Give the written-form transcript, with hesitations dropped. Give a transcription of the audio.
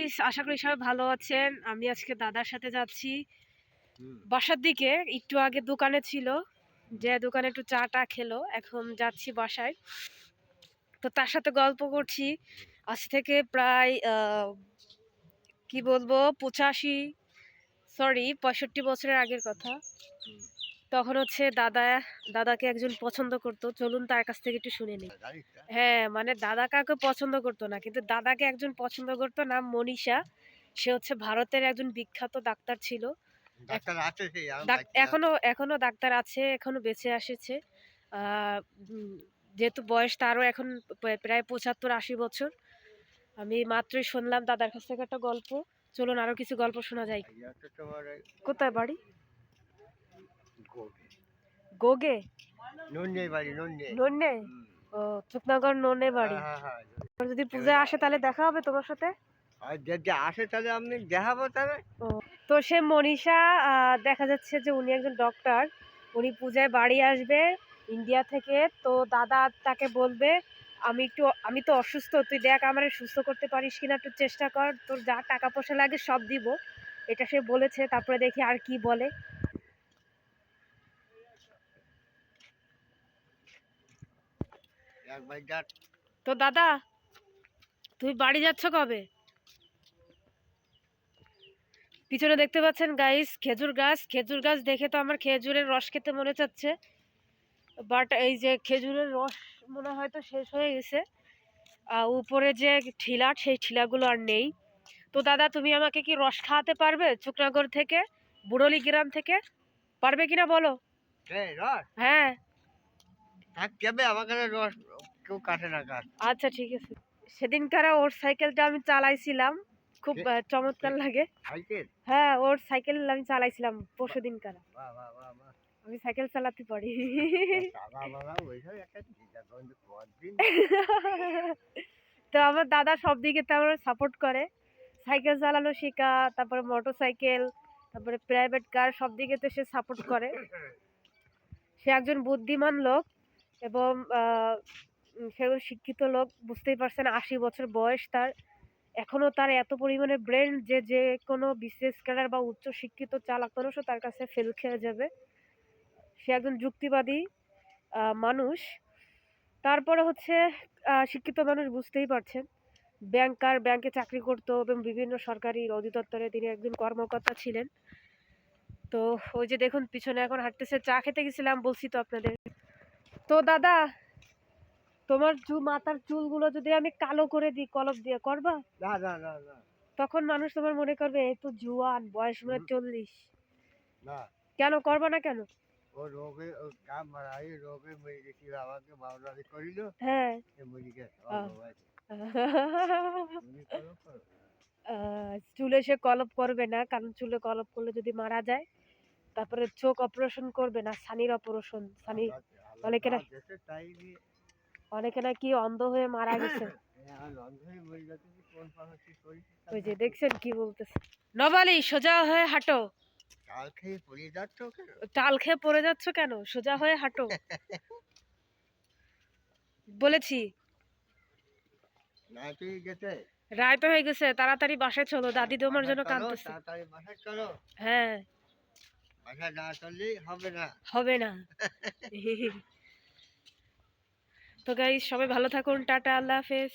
Guys, আশা করি সবাই ভালো আছেন। আমি আজকে দাদার সাথে যাচ্ছি বাসার দিকে। একটু আগে দোকানে ছিল, যে দোকানে একটু চা টা খেলো, এখন যাচ্ছি বাসায়। তো তার সাথে গল্প করছি। আজ থেকে প্রায় কি বলবো 65 বছরের আগের কথা। তখন হচ্ছে দাদাকে একজন পছন্দ করতো। চলুন তার কাছ থেকে একটু শুনে নিই। হ্যাঁ, মানে দাদা কাউকে পছন্দ করতো না, কিন্তু দাদাকে একজন পছন্দ করতো, নাম মনীষা। সে হচ্ছে ভারতের একজন বিখ্যাত ডাক্তার ছিল। এখনো এখনো ডাক্তার আছে, এখনো বেঁচে আসছে। আহ উম, যেহেতু বয়স তারও এখন প্রায় 75-80 বছর। আমি মাত্রই শুনলাম দাদার কাছ থেকে একটা গল্প। চলুন আরো কিছু গল্প শোনা যায়। কোথায় বাড়ি? গোগে নন্নে। ও, চুকনাগর নন্নে বাড়ি। যদি পূজা আসে তাহলে দেখা হবে তোমার সাথে। যদি আসে তাহলে আপনি দেখাবো তাহলে। ও, তো সে মনীষা, দেখা যাচ্ছে যে উনি একজন ডক্টর। উনি পূজায় বাড়ি আসবে ইন্ডিয়া থেকে। তো দাদা তাকে বলবে, আমি তো অসুস্থ, তুই দেখ আমার সুস্থ করতে পারিস কিনা, একটু চেষ্টা কর, তোর যা টাকা পয়সা লাগে সব দিব। এটা সে বলেছে। তারপরে দেখি আর কি বলে। তো দাদা, তুমি বাড়ি যাচ্ছ কবে? পিছনে দেখতে পাচ্ছেন গাইস খেজুর গাছ দেখে তো আমার খেজুরের রস খেতে মনে চাচ্ছে। বাট এই যে খেজুরের রস মনে হয় তো শেষ হয়ে গেছে। উপরে যে ঠিলা, সেই ঠিলাগুলো আর নেই। তো দাদা, তুমি আমাকে কি রস খাওয়াতে পারবে চুকনাগর থেকে, বুড়লি গ্রাম থেকে? পারবে কিনা বলো। হ্যাঁ, আচ্ছা ঠিক আছে। সেদিনকার ওর সাইকেলটা আমি চালাইছিলাম, খুব চমৎকার লাগে। হ্যাঁ, ওর সাইকেল আমি চালাইছিলাম পরশু দিনকার। আমি সাইকেল চালাতে পারি। তো আমার দাদা সব দিকে তেমন সাপোর্ট করে। সাইকেল চালানো শেখা, তারপরে মোটর সাইকেল, তারপরে প্রাইভেট কার, সব দিকে তো সে সাপোর্ট করে। সে একজন বুদ্ধিমান লোক এবং সে শিক্ষিত লোক। বুঝতেই পারছেন, 80 বছর বয়স তার। এখনো তার এত পরিমাণে ব্রেন যে যে কোনো বিসিএস ক্যাডার বা উচ্চ শিক্ষিত চালাক মানুষও তার কাছে ফেল খেয়ে যাবে। সে একজন যুক্তিবাদী মানুষ। তারপরে হচ্ছে শিক্ষিত মানুষ, বুঝতেই পারছেন। ব্যাংকে চাকরি করতো এবং বিভিন্ন সরকারি অধিদপ্তরে তিনি একজন কর্মকর্তা ছিলেন। তো ওই যে দেখুন পিছনে এখন হাঁটতেছে, চা খেতে গেছিলাম বলছি তো আপনাদের। তো দাদা, তোমার মাথার চুলগুলো যদি আমি কালো করে দিই কলপ দিয়ে, করবা? তখন মানুষ তোমার মনে করবে এই তো জুয়ান, বয়স মনে 40। কেন করবা না কেন? হ্যাঁ। চুলে সে কলপ করবে না, কারণ চুলে কলপ করলে যদি মারা যায়। তারপরে চোখ অপারেশন করবে না, সানির অপারেশন। সানি অনেকে নাকি অন্ধ হয়ে মারা গেছে। ওই যে দেখছেন কি বলতেছে। নবালি, সোজা হয়ে হাঁটো। টাল খেয়ে পড়ে যাচ্ছ কেন? সোজা হয়ে হাঁটো বলেছি। রায় তো হয়ে গেছে, তাড়াতাড়ি বাসায় চলো, দাদি তোমার জন্য কাঁদতেছে। হ্যাঁ, হবে না। তো গাইস, সবাই ভালো থাকুন, টাটা, আল্লাহ হাফেজ।